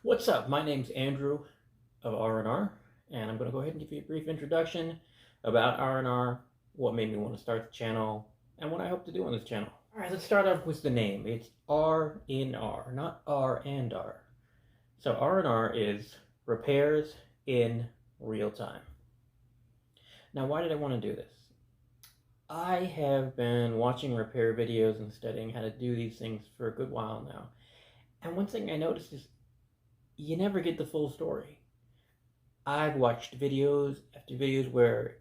What's up? My name's Andrew of RinR, and I'm going to go ahead and give you a brief introduction about RinR, what made me want to start the channel, and what I hope to do on this channel. Alright, let's start off with the name. It's RinR, not R and R. So RinR is repairs in real time. Now, why did I want to do this? I have been watching repair videos and studying how to do these things for a good while now. And one thing I noticed is you never get the full story. I've watched videos after videos where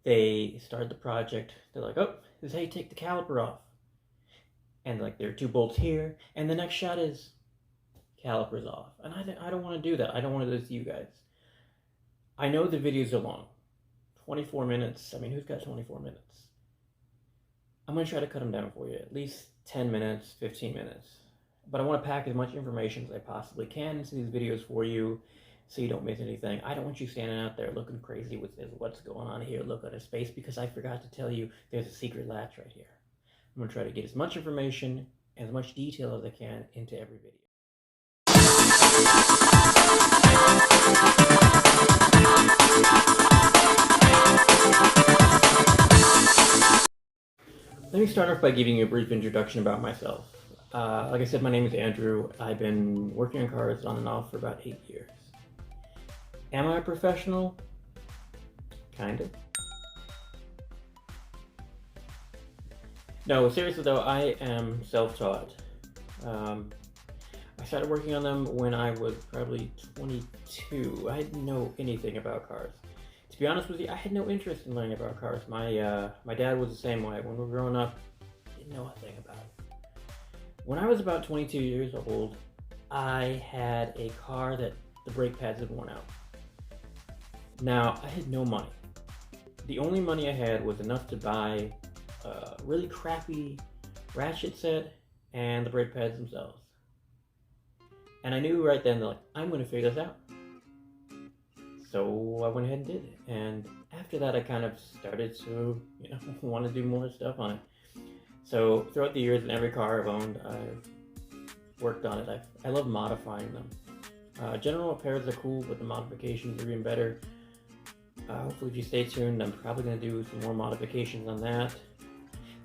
they start the project, they're like, oh, this is how you take the caliper off. And like, there are two bolts here, and the next shot is calipers off. And I don't want to do that. I don't want to do this to you guys. I know the videos are long. 24 minutes. I mean, who's got 24 minutes? I'm going to try to cut them down for you. At least 10 minutes, 15 minutes. But I want to pack as much information as I possibly can into these videos for you so you don't miss anything. I don't want you standing out there looking crazy with this, what's going on here, look at a space, because I forgot to tell you there's a secret latch right here. I'm going to try to get as much information, as much detail as I can into every video. Let me start off by giving you a brief introduction about myself. Like I said, my name is Andrew. I've been working on cars on and off for about 8 years. Am I a professional? Kind of. No, seriously though, I am self-taught. I started working on them when I was probably 22. I didn't know anything about cars. To be honest with you, I had no interest in learning about cars. My dad was the same way. When we were growing up, I didn't know a thing about it. When I was about 22 years old, I had a car that the brake pads had worn out. Now, I had no money. The only money I had was enough to buy a really crappy ratchet set and the brake pads themselves. And I knew right then, like, I'm going to figure this out. So I went ahead and did it. And after that, I kind of started to, want to do more stuff on it. So throughout the years in every car I've owned, I've worked on it. I love modifying them. General repairs are cool, but the modifications are even better. Hopefully if you stay tuned, I'm probably going to do some more modifications on that.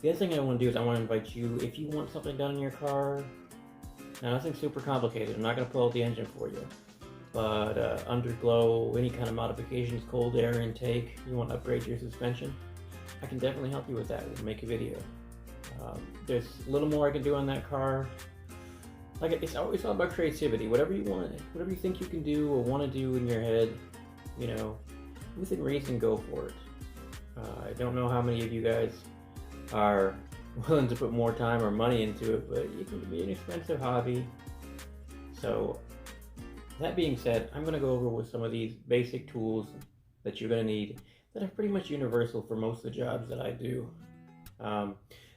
The other thing I want to do is I want to invite you, if you want something done in your car, now nothing super complicated, I'm not going to pull out the engine for you. But underglow, any kind of modifications, cold air intake, you want to upgrade your suspension, I can definitely help you with that. We'll make a video. There's a little more I can do on that car. Like, it's always all about creativity. Whatever you want, whatever you think you can do or want to do in your head, within reason, go for it. I don't know how many of you guys are willing to put more time or money into it, but it can be an expensive hobby. So, that being said, I'm going to go over with some of these basic tools that you're going to need that are pretty much universal for most of the jobs that I do.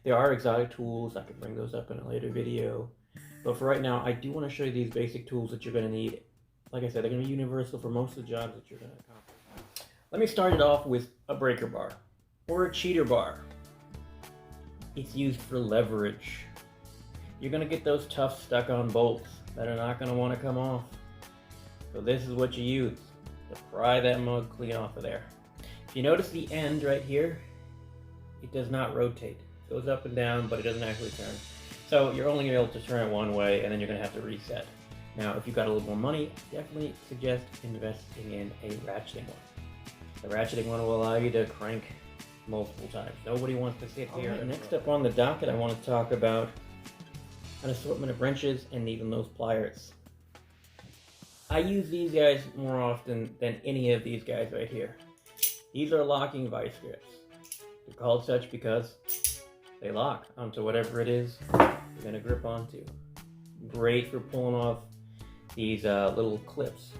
There are exotic tools. I can bring those up in a later video. But for right now, I do want to show you these basic tools that you're going to need. Like I said, they're going to be universal for most of the jobs that you're going to accomplish. Let me start it off with a breaker bar or a cheater bar. It's used for leverage. You're going to get those tough stuck-on bolts that are not going to want to come off. So this is what you use to pry that mug clean off of there. If you notice the end right here, it does not rotate. It goes up and down, but it doesn't actually turn. So you're only able to turn it one way, and then you're going to have to reset. Now, if you've got a little more money, I definitely suggest investing in a ratcheting one. The ratcheting one will allow you to crank multiple times. Nobody wants to sit here. Next up on the docket, I want to talk about an assortment of wrenches and even those pliers. I use these guys more often than any of these guys right here. These are locking vice grips. They're called such because they lock onto whatever it is you're going to grip onto. Great for pulling off these little clips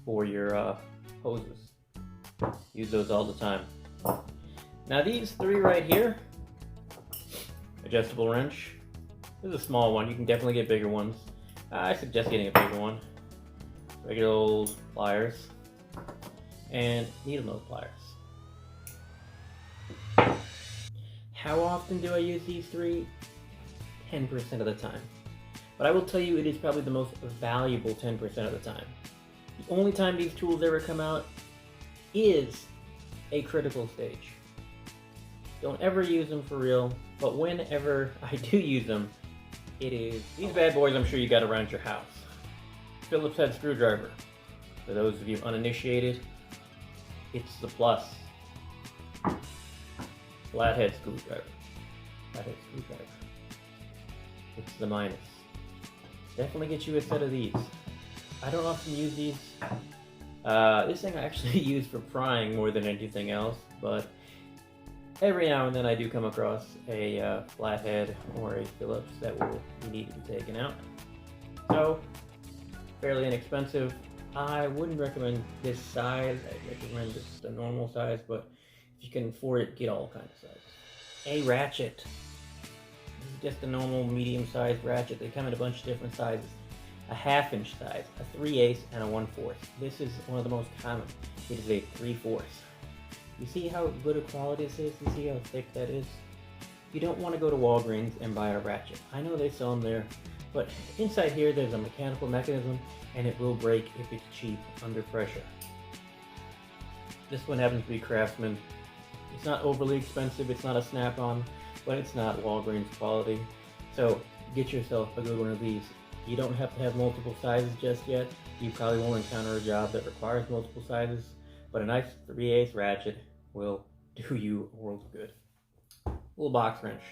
for your hoses. Use those all the time. Now these three right here, adjustable wrench. This is a small one. You can definitely get bigger ones. I suggest getting a bigger one. Regular old pliers and needle nose pliers. How often do I use these three? 10% of the time. but I will tell you it is probably the most valuable 10% of the time. The only time these tools ever come out is a critical stage. Don't ever use them for real, but whenever I do use them, it is these bad boys I'm sure you got around your house. Phillips head screwdriver. For those of you uninitiated, it's the plus. Flathead screwdriver. Flathead screwdriver. It's the minus. Definitely get you a set of these. I don't often use these. This thing I actually use for prying more than anything else, but every now and then I do come across a flathead or a Phillips that will need to be taken out. So, fairly inexpensive. I wouldn't recommend this size. I'd recommend just the normal size, but if you can afford it, get all kinds of sizes. A ratchet. This is just a normal medium-sized ratchet. They come in a bunch of different sizes. A 1/2 inch size, a 3/8, and a 1/4. This is one of the most common. It is a 3/4. You see how good a quality this is? You see how thick that is? You don't want to go to Walgreens and buy a ratchet. I know they sell them there, but inside here there's a mechanical mechanism and it will break if it's cheap under pressure. This one happens to be Craftsman. It's not overly expensive, it's not a snap-on, but it's not Walgreens quality. So get yourself a good one of these. You don't have to have multiple sizes just yet. You probably won't encounter a job that requires multiple sizes, but a nice 3/8 ratchet will do you a world of good. Little box wrench.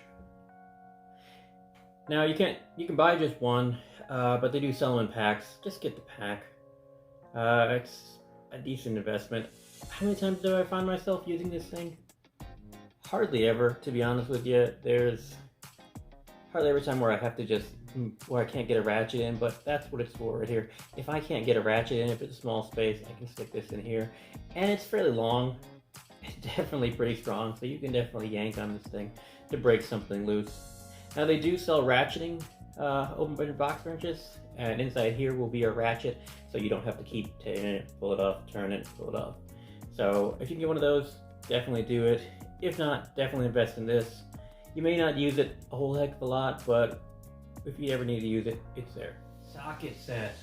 Now you can buy just one, but they do sell them in packs. Just get the pack. It's a decent investment. How many times do I find myself using this thing? Hardly ever, to be honest with you. There's hardly every time where I have to where I can't get a ratchet in, but that's what it's for right here. If I can't get a ratchet in, if it's a small space, I can stick this in here. And it's fairly long. It's definitely pretty strong, so you can definitely yank on this thing to break something loose. Now they do sell ratcheting open box wrenches, and inside here will be a ratchet, so you don't have to keep taking it, pull it off, turn it, pull it off. So if you can get one of those, definitely do it. If not, definitely invest in this. You may not use it a whole heck of a lot, but if you ever need to use it, it's there. Socket set.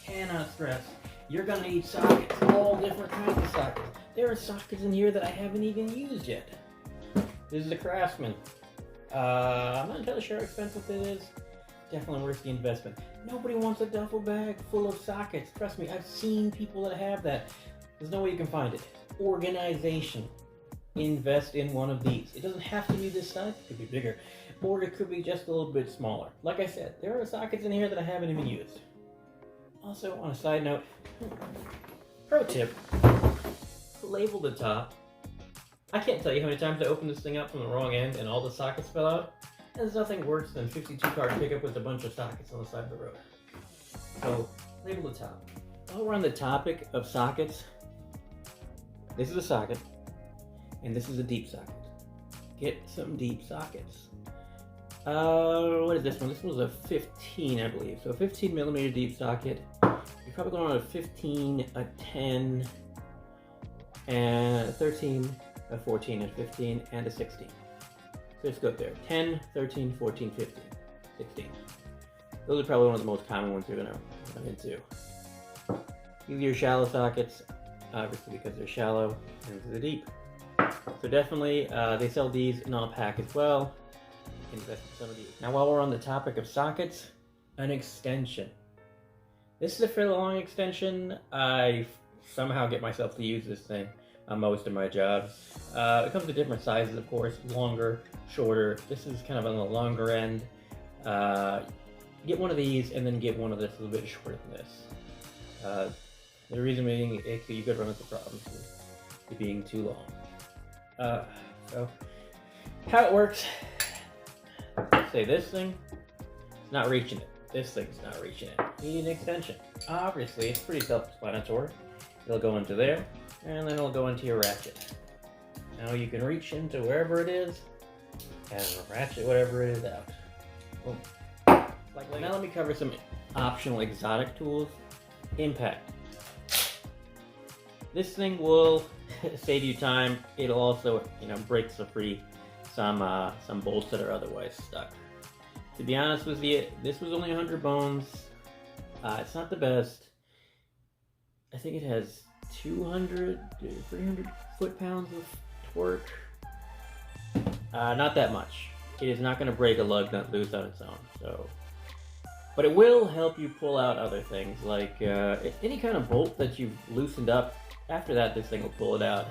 Cannot stress. You're gonna need sockets, all different kinds of sockets. There are sockets in here that I haven't even used yet. This is a Craftsman. I'm not entirely sure how expensive it is. Definitely worth the investment. Nobody wants a duffel bag full of sockets. Trust me, I've seen people that have that. There's no way you can find it. Organization. Invest in one of these. It doesn't have to be this size, it could be bigger, or it could be just a little bit smaller. Like I said, there are sockets in here that I haven't even used. Also, on a side note, pro tip, label the top. I can't tell you how many times I opened this thing up from the wrong end and all the sockets fell out. And there's nothing worse than 52-card pickup with a bunch of sockets on the side of the road. So, label the top. While we're on the topic of sockets, this is a socket. And this is a deep socket. Get some deep sockets. What is this one? This one's a 15, I believe. So a 15 millimeter deep socket. You're probably going on a 15, a 10, and a 13, a 14, a 15, and a 16. So let's go there. 10, 13, 14, 15, 16. Those are probably one of the most common ones you're going to run into. These are your shallow sockets, obviously because they're shallow, and these are deep. So definitely, they sell these in a pack as well. Invest in some of these. Now while we're on the topic of sockets, an extension. This is a fairly long extension. I somehow get myself to use this thing on most of my jobs. It comes in different sizes, of course, longer, shorter. This is kind of on the longer end. Get one of these and then get one of this a little bit shorter than this. The reason being, you could run into problems with it being too long. So how it works, say this thing is not reaching it. This thing's not reaching it. You need an extension. Obviously, it's pretty self-explanatory. It'll go into there, and then it'll go into your ratchet. Now you can reach into wherever it is, and ratchet whatever it is out. Boom. Now let me cover some optional exotic tools. Impact. This thing will save you time. It'll also, break free some bolts that are otherwise stuck. To be honest with you, this was only 100 bones. It's not the best. I think it has 200 to 300 foot-pounds of torque. Not that much. It is not going to break a lug nut loose on its own. But it will help you pull out other things, like any kind of bolt that you've loosened up. After that, this thing will pull it out.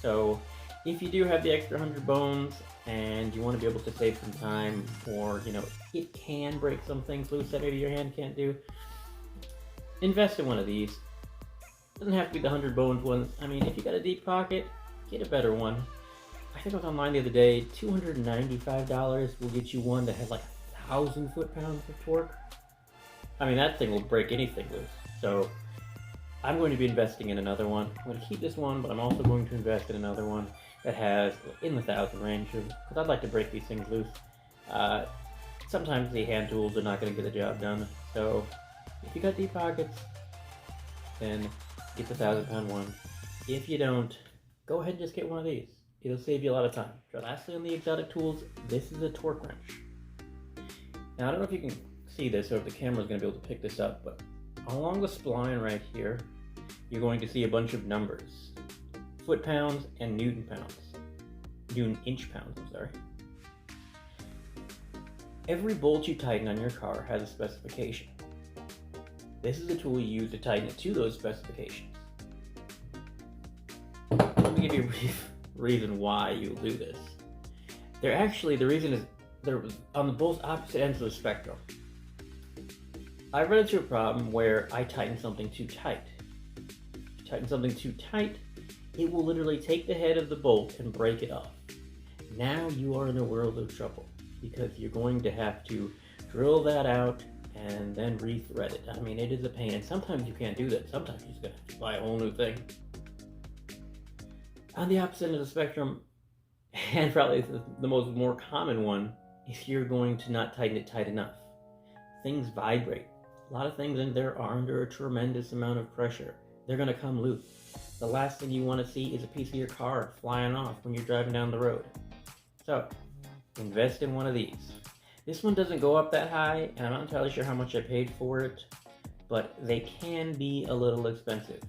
So if you do have the extra 100 bones and you want to be able to save some time, or it can break some things loose that maybe your hand can't do, invest in one of these. It doesn't have to be the 100 bones ones. I mean, if you got a deep pocket, get a better one. I think I was online the other day, $295 will get you one that has like 1,000 foot-pounds of torque. I mean, that thing will break anything loose. So I'm going to be investing in another one. I'm going to keep this one, but I'm also going to invest in another one that has in the 1,000 range, because I'd like to break these things loose. Sometimes the hand tools are not going to get the job done. So if you got deep pockets, then get the 1,000-pound one. If you don't, go ahead and just get one of these. It'll save you a lot of time. Lastly, on the exotic tools, this is a torque wrench. Now, I don't know if you can see this or if the camera's going to be able to pick this up, but along the spline right here, you're going to see a bunch of numbers. Foot-pounds and Newton-pounds. Newton-inch-pounds, I'm sorry. Every bolt you tighten on your car has a specification. This is the tool you use to tighten it to those specifications. Let me give you a brief reason why you'll do this. The reason is they're on the both opposite ends of the spectrum. I run into a problem where I tighten something too tight. If you tighten something too tight, it will literally take the head of the bolt and break it off. Now you are in a world of trouble, because you're going to have to drill that out and then re-thread it. I mean, it is a pain, and sometimes you can't do that. Sometimes you're just gonna have to buy a whole new thing. On the opposite end of the spectrum, and probably the more common one, is you're going to not tighten it tight enough. Things vibrate. A lot of things in there are under a tremendous amount of pressure. They're gonna come loose. The last thing you want to see is a piece of your car flying off when you're driving down the road. So, invest in one of these. This one doesn't go up that high, and I'm not entirely sure how much I paid for it, but they can be a little expensive.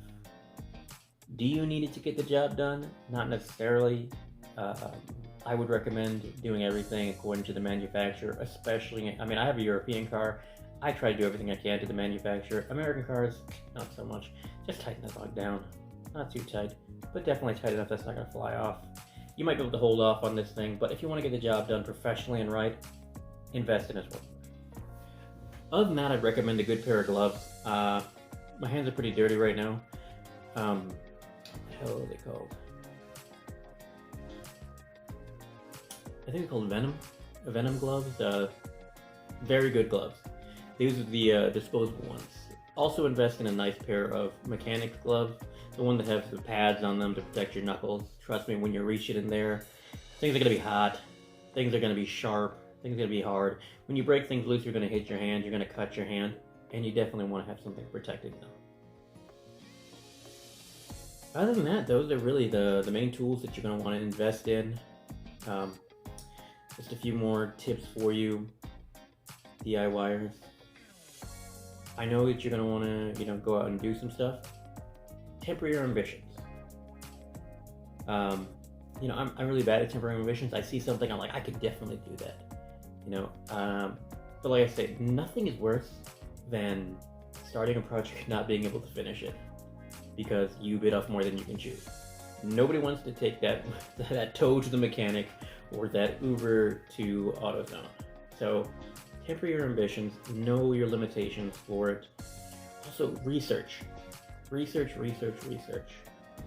Do you need it to get the job done? Not necessarily. I would recommend doing everything according to the manufacturer, especially, I mean, I have a European car. I try to do everything I can to the manufacturer. American cars, not so much. Just tighten the lug down. Not too tight, but definitely tight enough that's not going to fly off. You might be able to hold off on this thing, but if you want to get the job done professionally and right, invest in it. Other than that, I'd recommend a good pair of gloves. My hands are pretty dirty right now. What the hell are they called? I think they're called Venom gloves. Very good gloves. These are the disposable ones. Also invest in a nice pair of mechanics gloves, the one that has the pads on them to protect your knuckles. Trust me, when you reach it in there, things are going to be hot, things are going to be sharp, things are going to be hard. When you break things loose, you're going to hit your hand, you're going to cut your hand, and you definitely want to have something protecting them. Other than that, those are really the main tools that you're going to want to invest in. Just a few more tips for you, DIYers. I know that you're going to want to, go out and do some stuff. Temper your ambitions. I'm really bad at tempering ambitions. I see something, I'm like, I could definitely do that. But like I say, nothing is worse than starting a project and not being able to finish it because you bit off more than you can chew. Nobody wants to take that tow to the mechanic or that Uber to AutoZone. So temper your ambitions, know your limitations for it. Also, research. Research.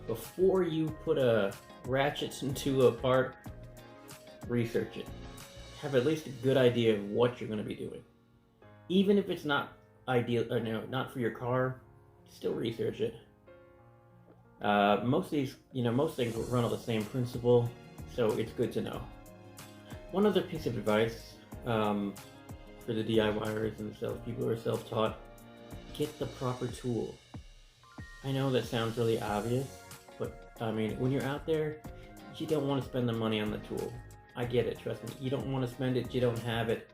Before you put a ratchet into a part, research it. Have at least a good idea of what you're going to be doing. Even if it's not ideal, or not for your car, still research it. Most things run on the same principle, so it's good to know. One other piece of advice for the DIYers and the people who are self-taught: get the proper tool. I know that sounds really obvious, but I mean, when you're out there, you don't want to spend the money on the tool. I get it, trust me. You don't want to spend it, you don't have it.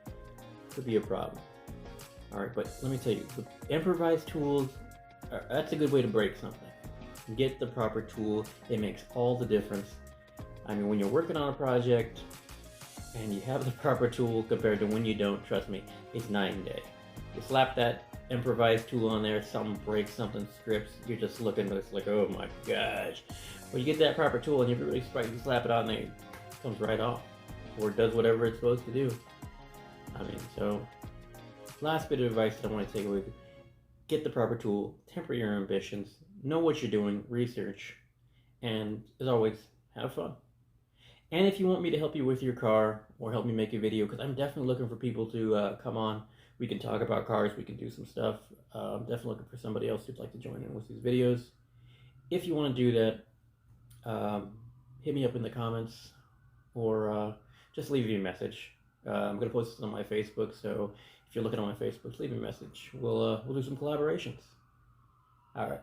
could be a problem. All right, but let me tell you, the improvised tools, that's a good way to break something. Get the proper tool. It makes all the difference. I mean, when you're working on a project and you have the proper tool compared to when you don't, trust me, it's night and day. You slap that improvised tool on there, something breaks, something strips, you're just looking at it like, oh my gosh. When you get that proper tool and you're really smart, you slap it on there, it comes right off. Or it does whatever it's supposed to do. I mean, so, last bit of advice that I want to take away: get the proper tool, temper your ambitions, know what you're doing, research, and as always, have fun. And if you want me to help you with your car or help me make a video, because I'm definitely looking for people to come on, we can talk about cars, we can do some stuff. I'm definitely looking for somebody else who'd like to join in with these videos. If you want to do that, hit me up in the comments or just leave me a message. I'm going to post this on my Facebook, so if you're looking on my Facebook, leave me a message. We'll do some collaborations. All right.